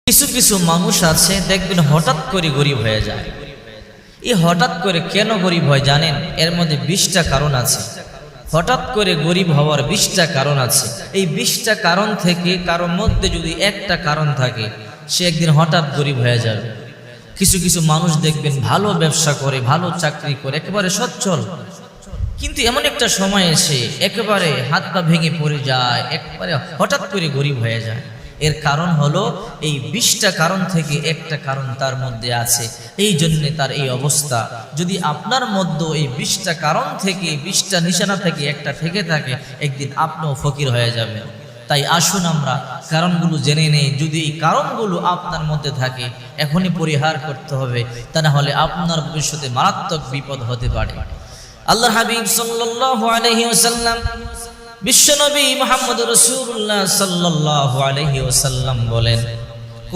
কিছু কিছু মানুষ আছে দেখবেন হঠাৎ করে গরিব হয়ে যায়। এই হঠাৎ করে কেন গরিব হয় জানেন? এর মধ্যে 20টা কারণ আছে। হঠাৎ করে গরিব হওয়ার 20টা কারণ আছে। এই 20টা কারণ থেকে কারোর মধ্যে যদি একটা কারণ থাকে, সে একদিন হঠাৎ গরিব হয়ে যাবে। কিছু কিছু মানুষ দেখবেন ভালো ব্যবসা করে, ভালো চাকরি করে, একেবারে সচ্ছল, কিন্তু এমন একটা সময় এসে একেবারে হাত পা ভেঙে পড়ে যায়, একেবারে হঠাৎ করে গরিব হয়ে যায়। এর কারণ হলো এই 20টা কারণ থেকে একটা কারণ তার মধ্যে আছে, এই জন্যে তার এই অবস্থা। যদি আপনার মধ্যে এই 20টা কারণ থেকে, 20টা নিশানা থেকে একটা থেকে থাকে, একদিন আপনিও ফকির হয়ে যাবেন। তাই আসুন আমরা কারণগুলো জেনে নেই। যদি এই কারণগুলো আপনার মধ্যে থাকে, এখনই পরিহার করতে হবে, তা না হলে আপনার ভবিষ্যতে মারাত্মক বিপদ হতে পারে। আল্লাহর হাবিব সাল্লাল্লাহু আলাইহি ওয়াসাল্লাম, বিশ্বনবী মুহাম্মদ রাসূলুল্লাহ সাল্লাল্লাহু আলাইহি ওয়াসাল্লাম বলেন,